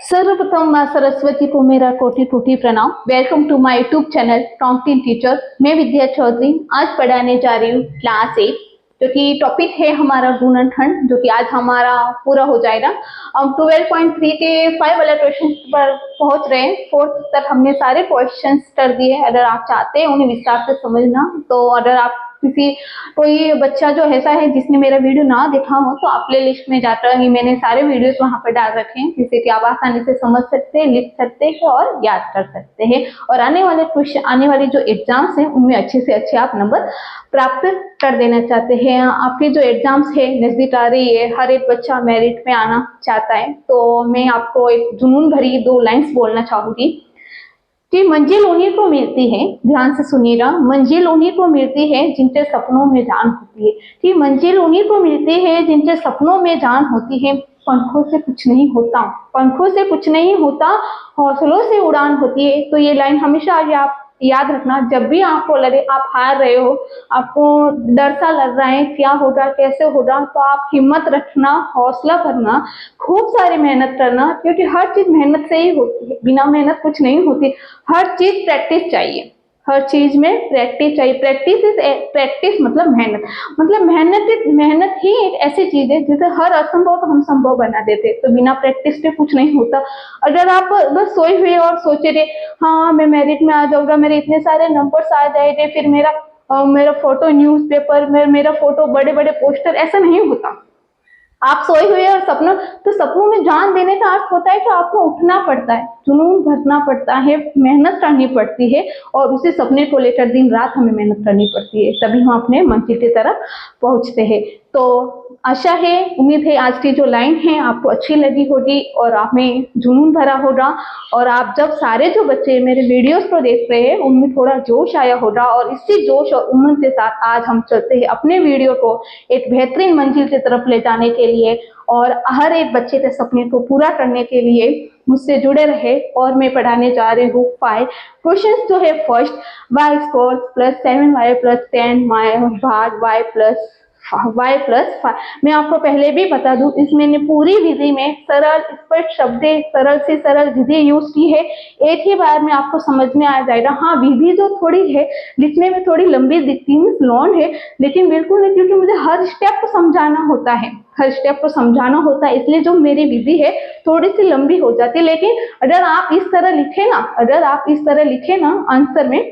सर्वप्रथम माँ सरस्वती को मेरा कोटि कोटि प्रणाम। Welcome to my YouTube channel टॉन्गटिन टीचर। मैं विद्या चौधरी आज पढ़ाने जा रही हूँ क्लास 8, जो कि टॉपिक है हमारा गुणनखंड, जो कि आज हमारा पूरा हो जाएगा। हम 12.3 के 5 वाले क्वेश्चन पर पहुंच रहे हैं। 4th तक हमने सारे क्वेश्चन कर दिए। अगर आप चाहते हैं उन्हें विस्तार से समझना, तो अगर आप कोई बच्चा जो ऐसा है जिसने मेरा वीडियो ना देखा हो, तो आप प्ले लिस्ट में जाकर ही मैंने सारे वीडियोस वहां पर डाल रखे हैं, जिससे कि आप आसानी से समझ सकते हैं, लिख सकते हैं और याद कर सकते हैं। और आने वाले जो एग्जाम्स हैं उनमें अच्छे से अच्छे आप नंबर प्राप्त कर देना चाहते हैं। आपके जो एग्जाम्स है नजदीक आ रही है, हर एक बच्चा मेरिट में आना चाहता है, तो मैं आपको एक जुनून भरी 2 लाइन्स बोलना चाहूंगी कि मंजिल उन्हीं को मिलती है, ध्यान से सुनिएगा, मंजिल उन्हीं को मिलती है जिनके सपनों में जान होती है। कि मंजिल उन्हीं को मिलती है जिनके सपनों में जान होती है। पंखों से कुछ नहीं होता, पंखों से कुछ नहीं होता, हौसलों से उड़ान होती है। तो ये लाइन हमेशा आगे आप याद रखना। जब भी आपको लगे आप हार रहे हो, आपको डर सा लग रहा है क्या होगा कैसे होगा, तो आप हिम्मत रखना, हौसला करना, खूब सारी मेहनत करना, क्योंकि हर चीज मेहनत से ही होती है, बिना मेहनत कुछ नहीं होती। हर चीज प्रैक्टिस चाहिए, हर चीज में प्रैक्टिस चाहिए। प्रैक्टिस मतलब मेहनत, मतलब मेहनत ही एक ऐसी चीज है जिसे हर असंभव को हम संभव बना देते। तो बिना प्रैक्टिस के कुछ नहीं होता। अगर आप बस सोए हुए और सोचे रहे हाँ मैं मेरिट में आ जाऊंगा, मेरे इतने सारे नंबर्स आ जाएंगे, फिर मेरा फोटो न्यूज़पेपर में, मेरा फोटो बड़े बड़े पोस्टर, ऐसा नहीं होता। आप सोए हुए और सपनों में जान देने का अर्थ होता है कि आपको उठना पड़ता है, जुनून भरना पड़ता है, मेहनत करनी पड़ती है, और उसी सपने को लेकर दिन रात हमें मेहनत करनी पड़ती है, तभी हम अपने मंजिल की तरफ पहुंचते हैं। तो आशा है, उम्मीद है आज की जो लाइन है आपको अच्छी लगी होगी और आप में जुनून भरा होगा। और आप जब सारे जो बच्चे मेरे वीडियोस को देख रहे हैं उनमें थोड़ा जोश आया होगा, और इसी जोश और उमंग के साथ आज हम चलते हैं अपने वीडियो को एक बेहतरीन मंजिल की तरफ ले जाने के लिए, और हर एक बच्चे के सपने को पूरा करने के लिए मुझसे जुड़े रहे। और मैं पढ़ाने जा रही हूँ 5 क्वेश्चन। जो है first, y square plus 7y plus 10 भाग y प्लस y+5। मैं आपको पहले भी बता दूं, इसमें पूरी विधि में सरल स्पष्ट शब्द, सरल से सरल विधि यूज की है। एक ही बार में आपको समझ में आ जाएगा। हाँ, विधि जो थोड़ी है लिखने में थोड़ी लंबी दिखती है, लॉन्ग है, लेकिन बिल्कुल नहीं, क्योंकि मुझे हर स्टेप को समझाना होता है, हर स्टेप को समझाना होता है, इसलिए जो मेरी विधि है थोड़ी सी लंबी हो जाती है। लेकिन अगर आप इस तरह लिखे ना आंसर में,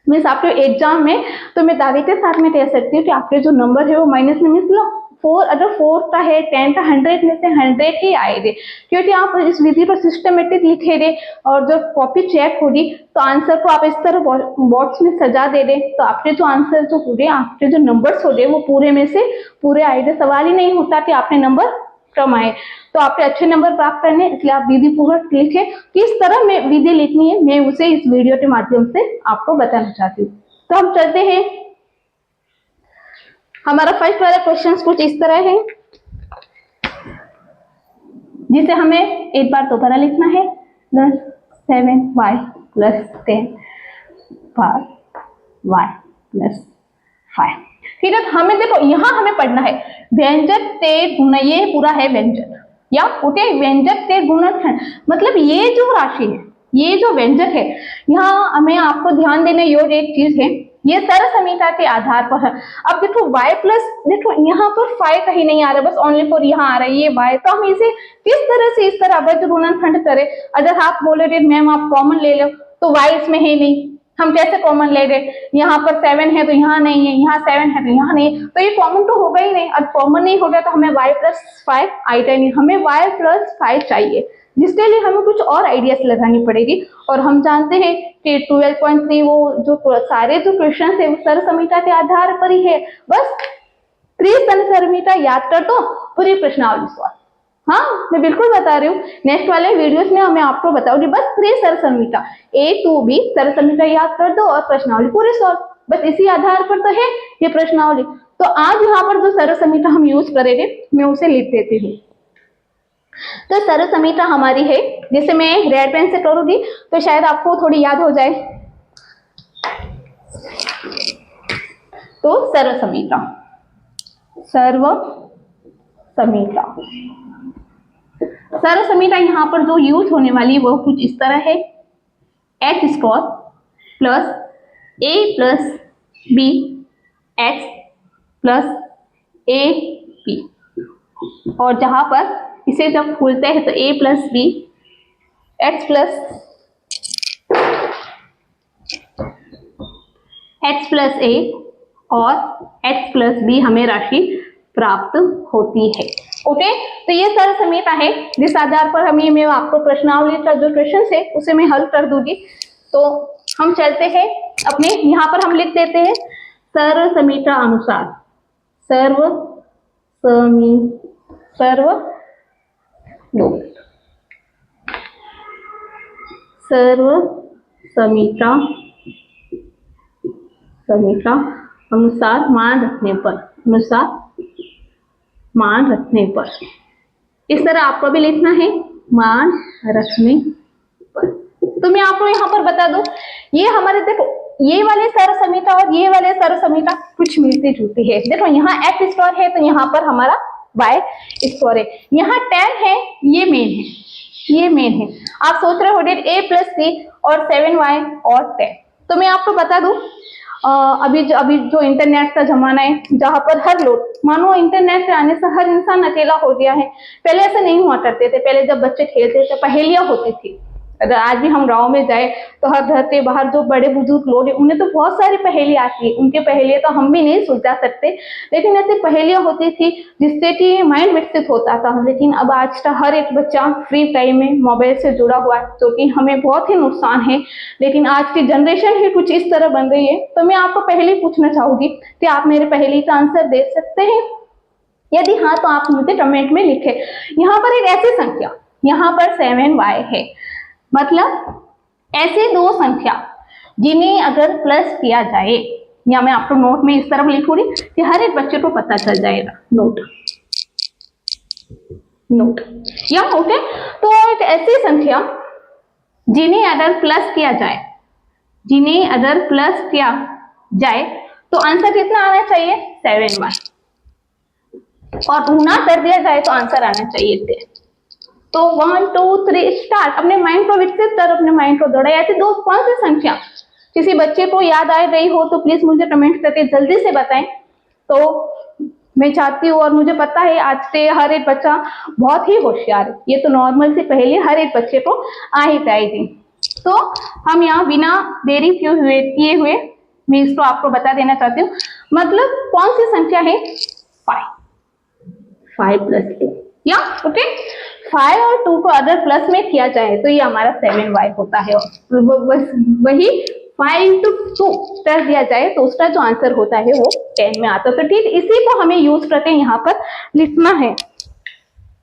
मीन्स आपके एग्जाम में, तो मैं दावे के साथ में कह सकती हूँ कि आपके जो नंबर है वो माइनस में, मीन्स लो 4, अगर 4 का है 10 का, 100 में से 100 ही आएंगे, क्योंकि आप इस विधि पर सिस्टमेटिक लिखे दे। और जब कॉपी चेक होगी तो आंसर को आप इस तरह बॉक्स में सजा दे दे, तो आपके जो आंसर जो हो गए, आपके जो नंबर्स हो गए वो पूरे में से पूरे आएंगे। सवाल ही नहीं होता कि आपने नंबर कम आए। तो आपके अच्छे नंबर प्राप्त करने, इसलिए आप विधि पूर्वक लिखें। किस तरह में विधि लिखनी है मैं उसे इस वीडियो के माध्यम से आपको बताना चाहती हूँ। तो हम चलते हैं। हमारा फर्स्ट वाला क्वेश्चन कुछ इस तरह है, जिसे हमें एक बार दोबारा लिखना है, प्लस 7y प्लस 10 भाग y प्लस 5। ठीक है, हमें देखो यहाँ हमें पढ़ना है व्यंजक के गुण, ये पूरा है व्यंजक, या ओके, व्यंजक के गुणनखंड, मतलब ये जो राशि है, ये जो व्यंजक है, यहाँ हमें आपको ध्यान देने योग्य एक चीज है, ये सरसमीता के आधार पर है। अब देखो y प्लस, देखो यहाँ पर 5 कहीं नहीं आ रहा, बस ओनली फॉर यहाँ आ रहा है ये y। तो हम इसे किस तरह से इस तरह अवैध गुणनखंड करें। अगर आप बोले रे मैम आप कॉमन ले लो, तो y इसमें है नहीं, हम कैसे कॉमन ले गए। यहाँ पर 7 है तो यहाँ नहीं है, यहाँ 7 है तो यहाँ नहीं है, तो ये कॉमन तो होगा ही नहीं। अब कॉमन नहीं हो गया तो हमें y+5 आएगा नहीं, हमें y+5 चाहिए, जिसके लिए हमें कुछ और आइडियाज लगानी पड़ेगी। और हम जानते हैं कि 12.3 वो जो सारे जो क्वेश्चन है वो सरसमीता के आधार पर ही है। बस त्रिसरसमीता याद कर दो, पूरी प्रश्नावली सॉल्व। हाँ, मैं बिल्कुल बता रही हूँ, नेक्स्ट वाले वीडियोस में मैं आपको बताऊंगी। बस 3 सरसमीता A to B सरसमीता याद कर दो और प्रश्नावली पूरी सॉल्व। बस इसी आधार पर तो है ये प्रश्नावली। तो आज यहाँ पर जो सरसमीता हम यूज करेंगे मैं उसे लिख देती हूँ। तो सरसमीता हमारी है, जिसे मैं रेड पेन से करूंगी तो शायद आपको थोड़ी याद हो जाए। तो सर्व समीता सरल समीकरण यहाँ पर जो यूज होने वाली वो कुछ इस तरह है, h square plus a plus b x plus a b, और जहां पर इसे जब खोलते हैं तो a plus b x plus a और x प्लस बी हमें राशि प्राप्त होती है। ओके, तो ये सरल समीकरण है जिस आधार पर हमें मैं आपको प्रश्नावली का जो क्वेश्चन है उसे मैं हल कर दूंगी। तो हम चलते हैं अपने, यहाँ पर हम लिख देते हैं सरल समीकरण अनुसार, समीकरण अनुसार मान रखने पर इस तरह आपको भी लिखना है, मान रखने पर। तो मैं आपको यहाँ पर बता दूं, ये हमारे देखो ये वाले सरल समीकरण और ये वाले सरल समीकरण कुछ मिलते जुलते हैं। देखो यहाँ x स्क्वायर है तो यहाँ पर हमारा y स्क्वायर है, यहाँ tan है, ये मेन है। आप सोच रहे हो डेट a प्लस सी और 7y और 10। तो मैं आपको बता दूं, अभी जो इंटरनेट का जमाना है जहां पर हर लोग, मानो इंटरनेट के आने से हर इंसान अकेला हो गया है। पहले ऐसे नहीं हुआ करते थे, पहले जब बच्चे खेलते थे पहेलियां होती थी। अगर आज भी हम गांव में जाए तो हर घर के बाहर जो बड़े बुजुर्ग लोग हैं उन्हें तो बहुत सारी पहेलियां आती है, उनके पहेलियां तो हम भी नहीं सुलझा सकते, लेकिन ऐसी पहेलियां होती थी जिससे कि माइंड विकसित होता था। लेकिन अब आज का हर एक बच्चा फ्री टाइम में मोबाइल से जुड़ा हुआ है, जो कि हमें बहुत ही नुकसान है। लेकिन आज की जनरेशन ही कुछ इस तरह बन रही है। तो मैं आपको पहेली पूछना चाहूंगी कि आप मेरे पहेली का आंसर दे सकते हैं? यदि हाँ तो आप मुझे कमेंट में लिखें। यहाँ पर एक ऐसी संख्या, यहाँ पर 7y है, मतलब ऐसे दो संख्या जिन्हें अगर प्लस किया जाए, या मैं आपको नोट में इस तरफ लिखूंगी कि हर एक बच्चे को पता चल जाएगा, नोट या ओके। तो एक ऐसी संख्या जिन्हें अगर प्लस किया जाए तो आंसर कितना आना चाहिए? 7y, और गुना कर दिया जाए तो आंसर आना चाहिए 10। तो 1 2 3 स्टार्ट, अपने माइंड को विकसित कर, अपने माइंड को दौड़ाए। ऐसी दो कौन सी संख्या किसी बच्चे को याद आ रही हो तो प्लीज मुझे कमेंट करके जल्दी से बताएं। तो मैं चाहती हूँ, और मुझे पता है आज से हर एक बच्चा बहुत ही होशियार है, ये तो नॉर्मल से पहले हर एक बच्चे को आ ही जाएगी। तो हम यहाँ बिना देरी किए हुए मैं इसको आपको बता देना चाहती हूँ, मतलब कौन सी संख्या है? 5 प्लस 2, या ओके। 5 और 2 को अगर प्लस में किया जाए तो ये हमारा 7y होता है, और वही 5 into 2 कर दिया जाए तो उसका जो आंसर होता है वो 10 में आता है। तो ठीक इसी को हमें यूज करके यहाँ पर लिखना है।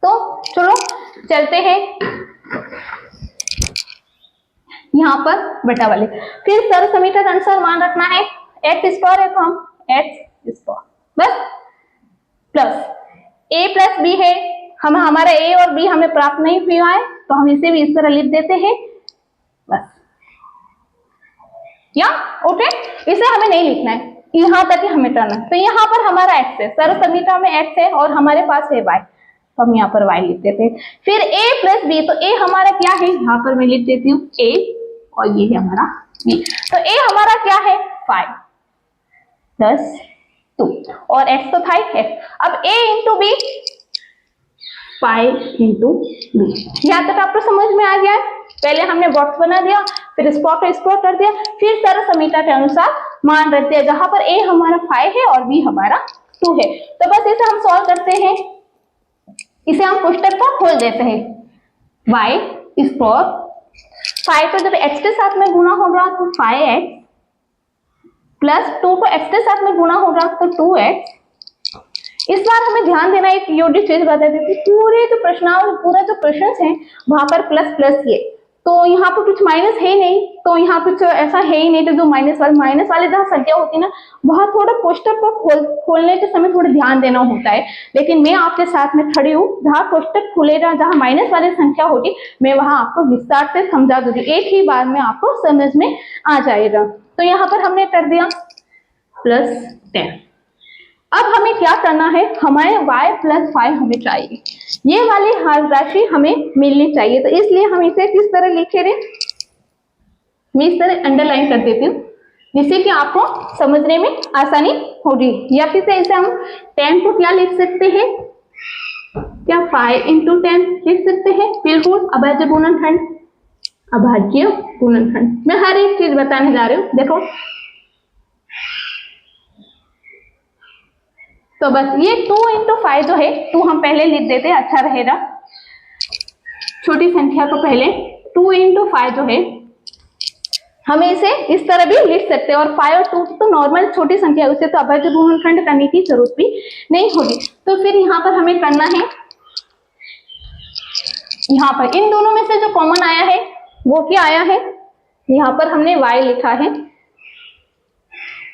तो चलो चलते हैं यहाँ पर बटा वाले। फिर सरल समीकरण का अनुसार मान रखना है, x स्क्वायर है तो हम x स्क्वायर बस प्लस a प्लस बी है, हमारा a और b हमें प्राप्त नहीं हुआ है तो हम इसे भी इस तरह लिख देते हैं बस, या ओके। इसे हमें नहीं लिखना है, यहाँ तक ही हमें करना है। तो यहाँ पर हमारा x है, सरल समीकरण में x है और हमारे पास है y, तो हम यहाँ पर y लिख देते हैं। फिर a प्लस बी, तो a हमारा क्या है? यहाँ पर मैं लिख देती हूँ a और ये है हमारा b। तो a हमारा क्या है? 5 प्लस 2 और x तो था ही। अब a into b, 5 into b. यहाँ तक आपको समझ में आ गया है? पहले हमने बॉक्स बना दिया, फिर स्क्वायर कर दिया, फिर सरल समीकरण के अनुसार मान रख दिया, जहां पर a हमारा 5 है और b हमारा 2 है। तो बस इसे हम सॉल्व करते हैं, इसे हम पुस्तक को खोल देते हैं। y स्क्वायर 5 को जब x के साथ में गुणा होगा तो 5x प्लस 2 को x के साथ में गुणा होगा तो 2x। इस बार हमें ध्यान देना, एक यूनिक चीज बता देती, पूरे जो प्रश्नावली, पूरा जो क्वेश्चन है वहां पर प्लस प्लस ये, तो यहाँ पर कुछ माइनस है नहीं, तो यहाँ कुछ ऐसा है ही नहीं। तो जो माइनस वाले जहाँ संख्या होती है ना, वहां थोड़ा पोस्टर पर खोलने के समय थोड़ा ध्यान देना होता है। लेकिन मैं आपके साथ में खड़ी हूँ, जहाँ पोस्टर खुलेगा, जहाँ माइनस वाली संख्या होगी, मैं वहां आपको विस्तार से समझा दूंगी, एक ही बार में आपको समझ में आ जाएगा। तो यहाँ पर हमने कर दिया प्लस 10, अब हमें क्या करना है, हमारे y प्लस 5 हमें चाहिए, ये वाली राशि हमें मिलनी चाहिए। तो इसलिए हम इसे किस तरह लिखे रहे, मैं इस तरह अंडरलाइन कर देती हूँ जिससे कि आपको समझने में आसानी होगी। या फिर से इसे हम 10 को क्या लिख सकते हैं, क्या 5 into 10 लिख सकते हैं, बिल्कुल अभाज्य गुणनखंड, अभाज्य गुणनखंड। मैं हर एक चीज बताने जा रही हूँ, देखो। तो बस ये 2 into 5 जो है 2 हम पहले लिख देते हैं, अच्छा रहेगा। छोटी संख्या को पहले 2 into 5 जो है हमें इसे इस तरह भी लिख सकते हैं। और 5 और 2 तो नॉर्मल छोटी संख्या है, उसे तो अभाज्य गुणनखंड करने की जरूरत भी नहीं होगी। तो फिर यहाँ पर हमें करना है, यहाँ पर इन दोनों में से जो कॉमन आया है वो क्या आया है, यहाँ पर हमने y लिखा है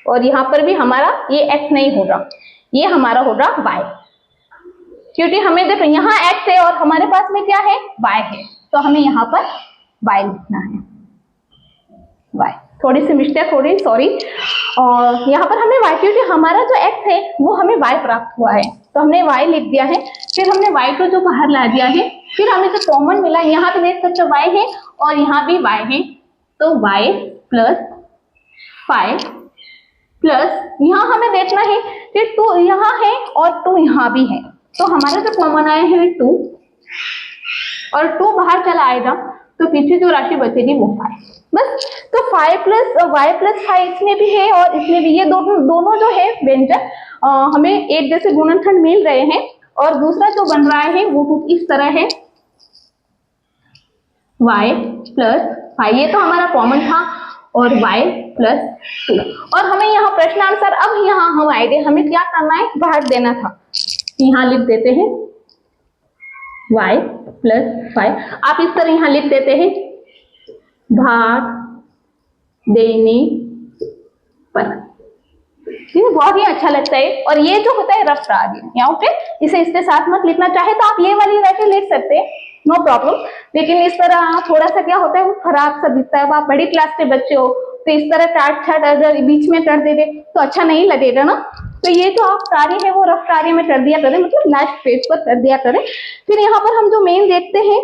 और यहाँ पर भी हमारा ये x नहीं होगा, ये हमारा होगा y, क्योंकि हमें देखो यहाँ x है और हमारे पास में क्या है, y है, तो हमें यहाँ पर y लिखना है, y। थोड़ी सी मिस्टेक हो रही, सॉरी। और यहाँ पर हमने y, क्योंकि हमारा जो x है वो हमें y प्राप्त हुआ है, तो हमने y लिख दिया है। फिर हमने y को जो बाहर ला दिया है, फिर हमें जो कॉमन मिला, यहाँ पे देख सकते हो y है और यहाँ भी y है, तो y प्लस 5 प्लस यहाँ हमें देखना है कि 2 यहाँ है और 2 यहाँ भी है, तो हमारा जो कॉमन आया है 2 और 2 बाहर चला आएगा, तो पीछे जो राशि बचेगी वो 5 बस। तो 5 प्लस y प्लस 5 इसमें भी है और इसमें भी, ये दोनों जो है व्यंजक हमें एक जैसे गुणनखंड मिल रहे हैं। और दूसरा जो बन रहा है वो कुछ इस तरह है, y प्लस 5, ये तो हमारा कॉमन था, और y प्लस 2। और हमें यहाँ प्रश्नानुसार अब यहाँ हम आएंगे, हमें क्या करना है, भाग देना था, यहाँ लिख देते हैं y प्लस 5, आप इस तरह यहाँ लिख देते हैं भाग देने पर, ये बहुत ही अच्छा लगता है। और ये जो होता है रफ कार्य, यहाँ ओके, इसे इसके साथ मत लिखना, चाहे तो आप ये वाली राशि लिख सकते हैं, नो प्रॉब्लम, लेकिन इस तरह थोड़ा सा क्या होता है, वो खराब सा दिखता है। अब आप बड़ी क्लास के बच्चे हो तो इस तरह काट छाट अगर बीच में कर दे तो अच्छा नहीं लगेगा ना। तो ये जो आप कार्य है वो रफ कार्य में कर दिया करें, मतलब लास्ट पेज पर कर दिया करें। फिर यहाँ पर हम जो मेन देखते हैं,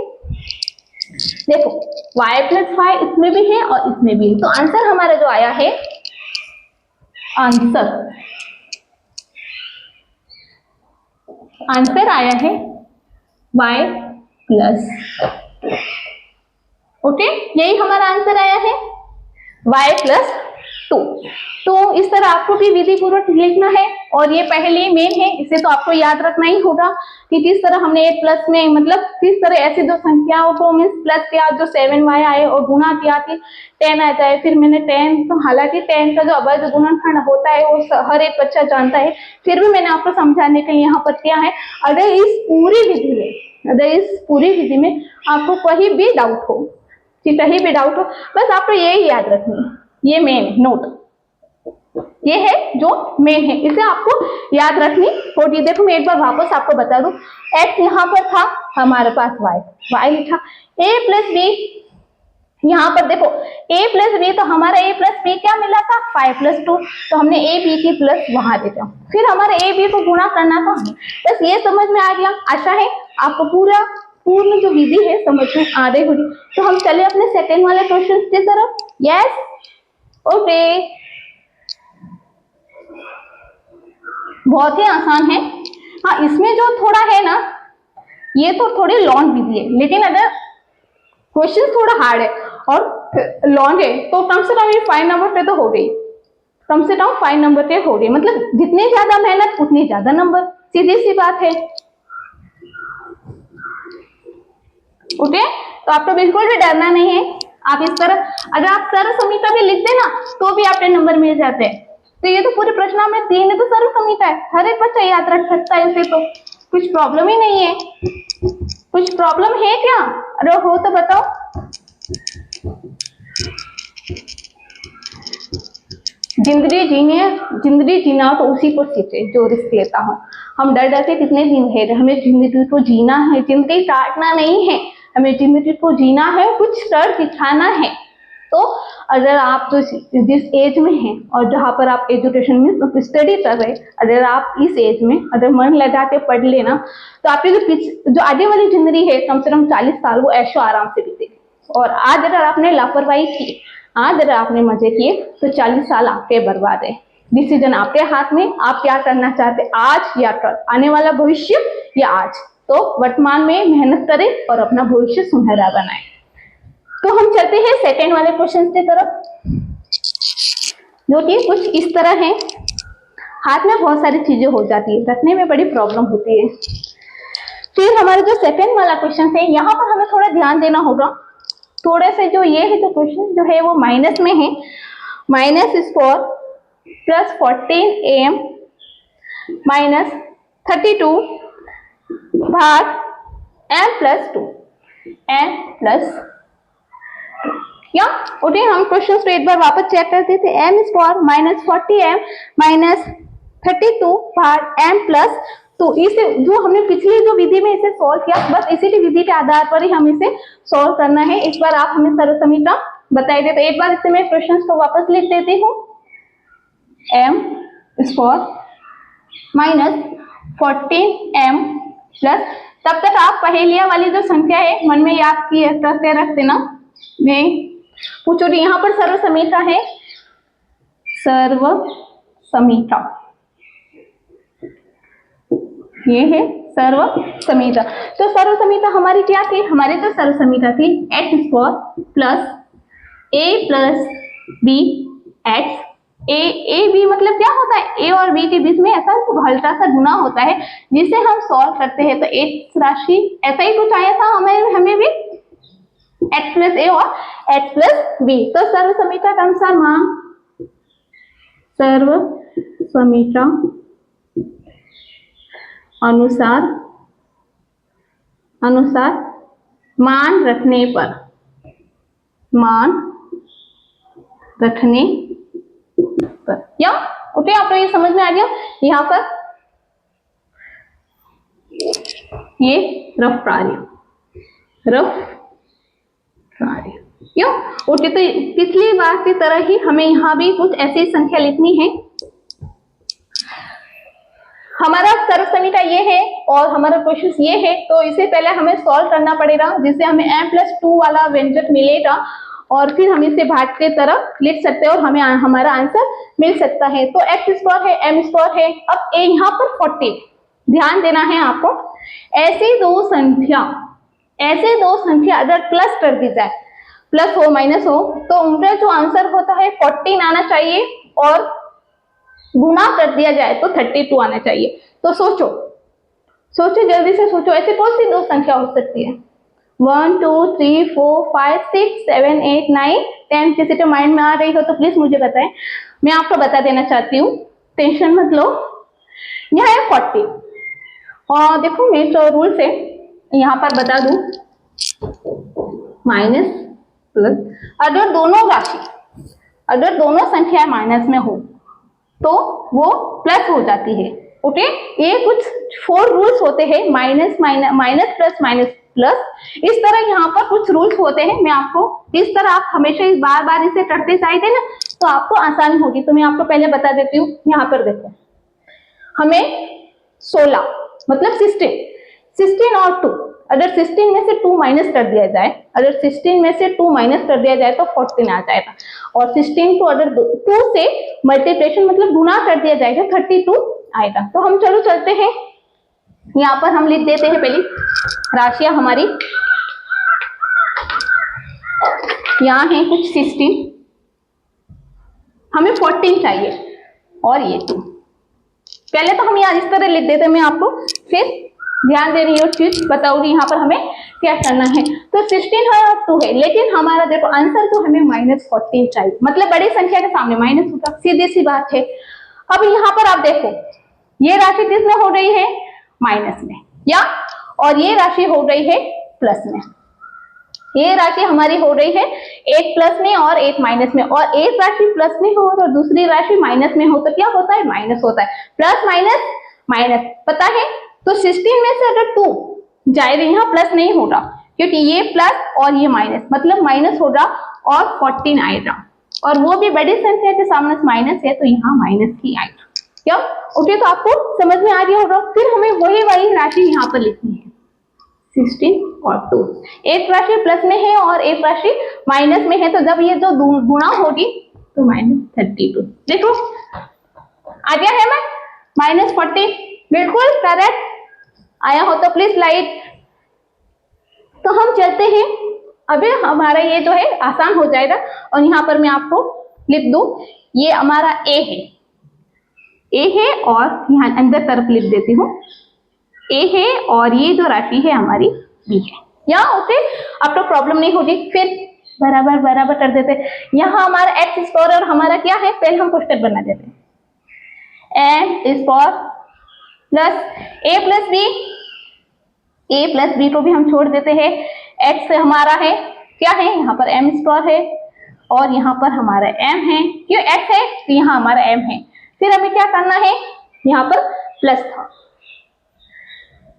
देखो y प्लस 5 इसमें भी है और इसमें भी है, तो आंसर हमारा जो आया है, आंसर आया है y प्लस, ओके, यही हमारा आंसर आया है y प्लस 2। तो इस तरह आपको भी विधि पूर्वक लिखना है, और ये पहले मेन है, इसे तो आपको याद रखना ही होगा कि किस तरह हमने एक प्लस में, मतलब किस तरह ऐसी दो संख्याओं को मीन्स प्लस किया, जो 7y आए और गुणा किया कि 10 आ जाए। फिर मैंने 10, तो हालांकि 10 का जो अभाज्य गुणनखंड होता है वो हर एक बच्चा जानता है, फिर भी मैंने आपको समझाने के लिए यहाँ पर किया है। अगर इस पूरी विधि में आपको कहीं भी डाउट हो, बस आपको यही याद रखनी है, ये मेन नोट, ये है जो मेन है, इसे आपको याद रखनी होगी। देखो मैं एक बार वापस आपको बता दूं, x यहाँ पर था हमारे पास y लिखा, a प्लस b, यहाँ पर देखो a प्लस b, तो हमारा a प्लस b क्या मिला था, 5 प्लस 2, तो हमने a b की प्लस वहां देता, फिर हमारे a b को गुणा करना था। बस ये समझ में आ गया, आशा है आपको पूर्ण जो विधि है समझ में आ रही होगी। तो हम चले अपने सेकेंड वाले क्वेश्चन की तरफ। यस, ओके, बहुत ही आसान है। हाँ, इसमें जो थोड़ा है ना, ये तो थोड़ी लॉन्ग विधि है, लेकिन अगर क्वेश्चन थोड़ा हार्ड है और लॉन्ग है तो कम से कम ये 5 नंबर पे तो हो गई, कम से कम 5 नंबर पे हो गई, मतलब जितनी ज्यादा मेहनत उतनी ज्यादा नंबर, सीधी सी बात है। ओके, तो आपको बिल्कुल भी डरना नहीं है, आप इस तरह अगर आप सर्व समीकरण भी लिखते ना तो भी आपके नंबर मिल जाते हैं। तो ये तो पूरे प्रश्न में 3 है, तो सर्व समीकरण है, हर एक बच्चा याद रख सकता है इसे, तो कुछ प्रॉब्लम ही नहीं है। कुछ प्रॉब्लम है क्या, अगर हो तो बताओ। जिंदगी जीना तो उसी को सीखे जो रिस्क लेता हूँ। हम डर डर के कितने दिन है, हमें जिंदगी को जीना है, जिंदगी काटना नहीं है, हमें जिंदगी को जीना है, कुछ कर दिखाना है। तो अगर आप तो जिस एज में हैं और जहाँ पर आप एजुकेशन में स्टडी कर रहे, अगर आप इस एज में अगर मन लगा के पढ़ लेना तो आपकी जो आगे वाली जिंदगी है कम से कम 40 साल वो ऐशो आराम से बीतेगी। और आज अगर आपने लापरवाही की, आज अगर आपने मजे किए तो 40 साल आपके बर्बाद है। डिसीजन आपके हाथ में, आप क्या करना चाहते, आज या कल, आने वाला भविष्य या आज। तो वर्तमान में मेहनत करें और अपना भविष्य सुनहरा बनाएं। तो हम चलते हैं सेकेंड वाले क्वेश्चन की तरफ, जो कि कुछ इस तरह है। हाथ में बहुत सारी चीजें हो जाती है, रखने में बड़ी प्रॉब्लम होती है। फिर हमारा जो सेकेंड वाला क्वेश्चन है, यहाँ पर हमें थोड़ा ध्यान देना होगा। थोड़े से जो ये है जो क्वेश्चन जो है वो माइनस में है। Minus is for plus 14 am minus 32 भाग m प्लस 2 m प्लस या ओके। हम क्वेश्चन को एक बार वापस चेक करते थे। m is for minus 40m minus 32 भाग m प्लस 2। इसे जो हमने पिछली जो विधि में इसे सॉल्व किया, बस इसी की विधि के आधार पर ही हम इसे सॉल्व करना है। इस बार आप हमें सर्व समीकरण बताइए। तो एक बार इसे मैं क्वेश्चन को वापस लिख देती हूँ। m is for minus 14m plus, तब तक आप पहेलिया वाली जो संख्या है मन में याद करते रख देना। मैं पूछो कि यहाँ पर सर्व समीकरण है, सर्व समीकरण ये है सर्व समीकरण। तो सर्व समीकरण हमारी क्या थी, हमारी जो सर्व समीकरण थी x square plus a plus b x a b मतलब क्या होता है, ए और बी के बीच में ऐसा हल्का सा गुना होता है जिसे हम सॉल्व करते हैं। तो एक राशि ऐसा ही कुछ आया था हमें भी x प्लस ए और x प्लस बी। तो सर्व समीकरण के अनुसार मान, सर्व समीकरण अनुसार मान रखने पर या ओके। आपको ये समझ में आ गया। यहाँ पर ये रफ कार्य या ओके। तो पिछली बार की तरह ही हमें यहाँ भी कुछ ऐसी संख्या लिखनी है। हमारा सर्व समीकरण ये है और हमारा क्वेश्चन ये है, तो इसे पहले हमें सॉल्व करना पड़ेगा जिससे हमें m प्लस 2 वाला व्यंजक मिलेगा और फिर हम इसे भाग के तरफ लिख सकते हैं और हमें हमारा आंसर मिल सकता है। तो x स्क्वायर है, m स्क्वायर है। अब a यहाँ पर 40, ध्यान देना है आपको। ऐसे दो संख्या अगर प्लस कर दी जाए, प्लस हो माइनस हो, तो उनका जो आंसर होता है 14 आना चाहिए और गुना कर दिया जाए तो 32 आना चाहिए। तो सोचो जल्दी से सोचो, ऐसे कौन सी दो संख्या हो सकती है। 1 2 3 4 5 6 7 8 9 10। किसी के माइंड में आ रही हो तो प्लीज मुझे बताएं, मैं आपको बता देना चाहती हूँ, टेंशन मत लो। यहाँ है 40 और देखो मैं तो रूल से यहाँ पर बता दूं, माइनस प्लस, अगर दोनों संख्या माइनस में हो तो वो प्लस हो जाती है। ओके, ये कुछ 4 रूल्स होते हैं, माइनस प्लस माइनस प्लस, इस तरह यहाँ पर कुछ रूल्स होते हैं। मैं आपको इस तरह आप हमेशा इस बार इसे करते जाएंगे ना तो आपको आसानी होगी। तो मैं आपको पहले बता देती हूँ। यहाँ पर देखो, हमें 16 मतलब 16 और 2, अगर 16 में से 2 माइनस कर दिया जाए, तो 14 आ जाएगा। और 16 को अगर 2 से मल्टीप्लिकेशन मतलब गुना कर दिया जाएगा 32 आएगा। तो हम चलते हैं, यहाँ पर हम लिख देते हैं पहली राशियां हमारी। यहाँ है कुछ 16, हमें 14 चाहिए और ये 2। पहले तो हम यहाँ इस तरह लिख देते हैं, मैं आपको फिर ध्यान दे रही हूँ, चीज बताऊंगी यहाँ पर हमें क्या करना है। तो 16 है और 2 है, लेकिन हमारा देखो आंसर तो हमें -14 चाहिए, मतलब बड़ी संख्या के सामने माइनस होगा, सीधी सी बात है। अब यहाँ पर आप देखो, ये राशि किसमें हो रही है, माइनस में, या और ये राशि हो रही है प्लस में। ये राशि हमारी हो रही है एक प्लस में और एक माइनस में, और एक राशि प्लस में हो और दूसरी राशि माइनस में हो तो क्या होता है, माइनस होता है। प्लस माइनस माइनस, पता है। तो 16 में से अगर 2 जाएगा, यहाँ प्लस नहीं होगा क्योंकि ये प्लस और ये माइनस, मतलब माइनस होगा और 14 आएगा, और वो भी बड़ी संख्या के सामने माइनस है तो यहाँ माइनस ही आएगा। क्या ओके, तो आपको समझ में आ गया होगा। फिर हमें वही वाली राशि यहाँ पर लिखनी है 16 और 2। एक राशि प्लस में है और एक राशि माइनस में है, तो जब ये जो गुणा होगी तो -32। देखो आ गया है मैं -40, बिल्कुल करेक्ट आया हो तो प्लीज लाइट। तो हम चलते हैं, अभी हमारा ये जो है आसान हो जाएगा, और यहाँ पर मैं आपको लिख दूं, ये हमारा ए है और यहाँ अंदर तरफ लिख देती हूँ ए है, और ये जो राशि है हमारी बी है। या ओके, अब तो प्रॉब्लम नहीं होगी। फिर बराबर बराबर कर देते, यहाँ हमारा एक्स स्क्वायर और हमारा क्या है, पहले हम कोष्टक बना देते हैं, M square plus a plus B को भी हम छोड़ देते हैं। एक्स हमारा है क्या है, यहाँ पर एम स्क्वायर है और यहाँ पर हमारा एम है, क्यों एक्स है तो यहाँ हमारा एम है। फिर हमें क्या करना है, यहाँ पर प्लस था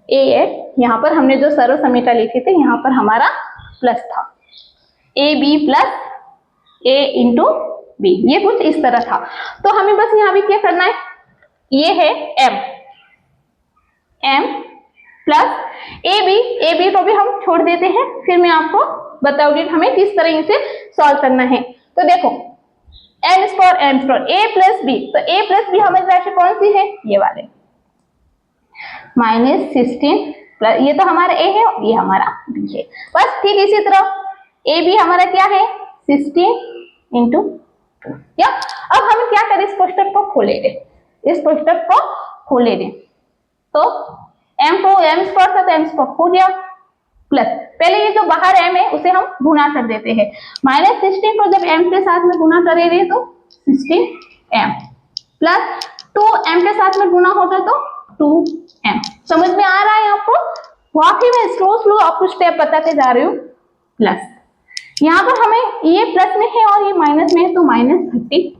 ए एक्स, यहाँ पर हमने जो सर्व समीकरण लिखे थे यहाँ पर हमारा प्लस था, a b plus a into b, ये कुछ इस तरह था। तो हमें बस यहाँ भी क्या करना है, ये है एम प्लस ए बी को भी हम छोड़ देते हैं। फिर मैं आपको बताऊंगी हमें किस तरह इसे सॉल्व करना है। तो देखो एम स्क्वायर ए प्लस बी, तो ए प्लस बी हमारी राशि कौन सी है, ये वाले -16 प्लस, ये तो हमारा ए है, ये हमारा बी है। बस ठीक इसी तरह ए बी हमारा क्या है 16 इंटू 2। या अब हम क्या करें, इस कोष्टक को खोले दे, तो एम स्क्वायर था तो एम स्क्वायर हो गया, प्लस पहले ये जो बाहर एम है उसे हम गुना कर देते हैं, -16 को जब एम के साथ में गुना करेंगे तो 16m प्लस 2m के साथ में गुना होगा तो 2m। समझ में आ रहा है आपको, वाकई में स्लो आपको स्टेप बताते जा रही हूँ। प्लस यहाँ पर हमें ये प्लस में है और ये माइनस में है तो -32।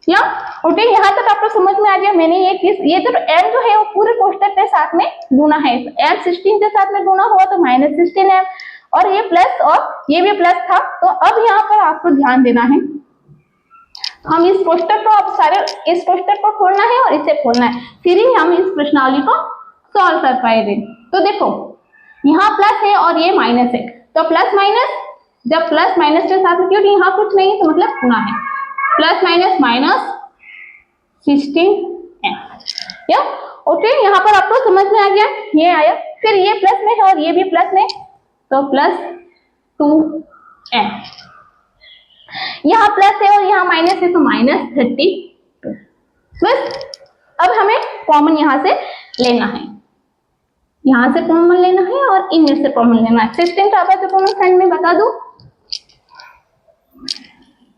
या ओके, यहाँ तक आपको समझ में आ गया। मैंने ये जो m जो है वो पूरे कोष्टक के साथ में गुना है, तो m 16 के साथ में गुना हुआ तो -16m, और ये प्लस और ये भी प्लस था। तो अब यहाँ पर आपको ध्यान देना है, हम इस कोष्टक को अब सारे इस कोष्टक को खोलना है और इसे खोलना है, फिर ही हम इस प्रश्नावली को सॉल्व कर पाएंगे। तो देखो यहाँ प्लस है और ये माइनस है, तो प्लस माइनस, जब प्लस माइनस के साथ में, क्योंकि यहाँ कुछ नहीं है तो मतलब गुना है, प्लस माइनस -16m। या ओके, यहाँ पर आपको समझ में आ गया, ये आया। फिर ये प्लस में है और ये भी प्लस में, तो +2m, यहाँ प्लस है और यहाँ माइनस है तो -32। बस अब हमें कॉमन यहाँ से लेना है, यहाँ से कॉमन लेना है और इनमें से कॉमन लेना है। 16 का आपस कॉमन साइन में बता दूं,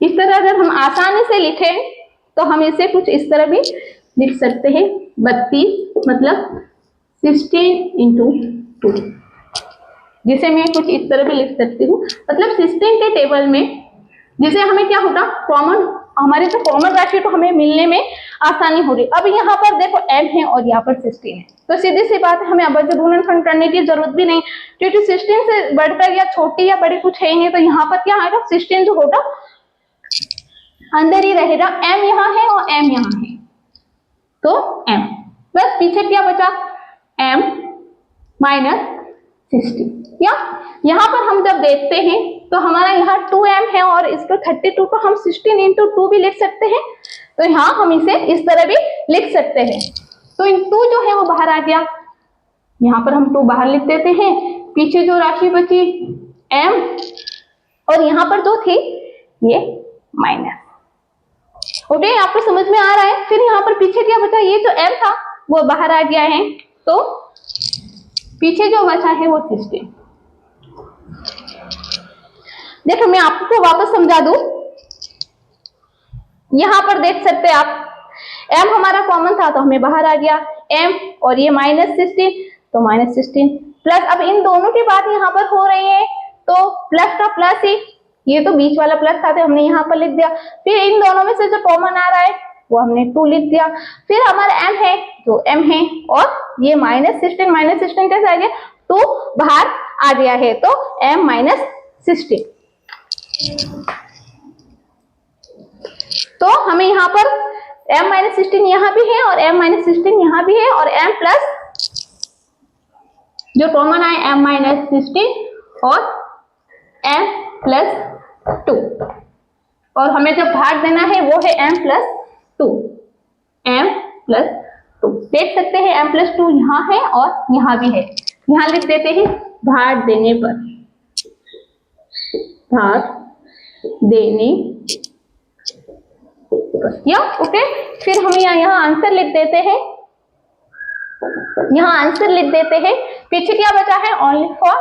इस तरह अगर हम आसानी से लिखें तो हम इसे कुछ इस तरह भी लिख सकते हैं, 32 मतलब 16 इंटू 2, जिसे मैं कुछ इस तरह भी लिख सकती हूँ। मतलब 16 के टेबल में जिसे हमें क्या होगा, कॉमन, हमारे जो कॉमन राशि को हमें मिलने में आसानी हो रही। अब यहाँ पर देखो m है और यहाँ पर 16 है, तो सीधी सी बात है हमें अभाज्य गुणनखंड करने की जरूरत भी नहीं, क्योंकि 16 से बढ़कर या छोटी या बड़ी कुछ है नहीं। तो यहाँ पर क्या आएगा, 16 जो होगा अंदर ही रहेगा, m यहाँ है और m यहाँ है तो m, बस पीछे क्या बचा m -16। या यहाँ पर हम जब देखते हैं तो हमारा यहाँ 2m है और इसको 32 को हम 16 इंटू 2 भी लिख सकते हैं, तो यहाँ हम इसे इस तरह भी लिख सकते हैं। तो इन 2 जो है वो बाहर आ गया, यहाँ पर हम 2 बाहर लिख देते हैं, पीछे जो राशि बची m और यहाँ पर जो थी ये माइनस। ओके, आपको समझ में आ रहा है। फिर यहाँ पर पीछे क्या बचा, ये जो m था वो बाहर आ गया है, तो पीछे जो बचा है वो 16। देखो मैं आपको वापस समझा दूं, यहां पर देख सकते हैं आप, m हमारा कॉमन था तो हमें बाहर आ गया m, और ये -16 तो -16 प्लस, अब इन दोनों की बात यहां पर हो रही है तो प्लस का प्लस ही, ये तो बीच वाला प्लस था तो हमने यहाँ पर लिख दिया। फिर इन दोनों में से जो कॉमन आ रहा है वो हमने 2 लिख दिया। फिर हमारा m है तो m है, और ये -16 कैसे आ गया, 2 बाहर आ गया है तो m -16। तो हमें यहाँ पर m-16 यहाँ भी है और m-16 यहाँ भी है और m प्लस जो कॉमन आए m-16 और m प्लस 2 और हमें जो भाग देना है वो है m प्लस 2 देख सकते हैं m प्लस 2 यहाँ है और यहाँ भी है। यहाँ लिख देते हैं भाग देने पर, या ओके। फिर हम यहाँ आंसर लिख देते हैं, पीछे क्या बचा है, ओनली फॉर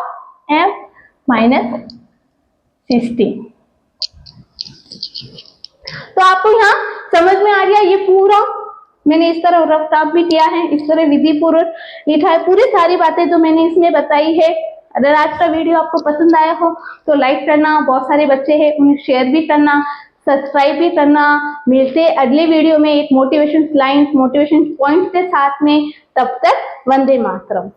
m-16। तो आपको यहाँ समझ में आ गया, ये पूरा मैंने इस तरह रफ ड्राफ्ट भी किया है, इस तरह विधि पूर्वक लिखा है, पूरी सारी बातें जो मैंने इसमें बताई है। अगर आज का वीडियो आपको पसंद आया हो तो लाइक करना, बहुत सारे बच्चे हैं उन्हें शेयर भी करना, सब्सक्राइब भी करना। मिलते अगले वीडियो में एक मोटिवेशन लाइन्स, मोटिवेशन पॉइंट के साथ में। तब तक वंदे मातरम।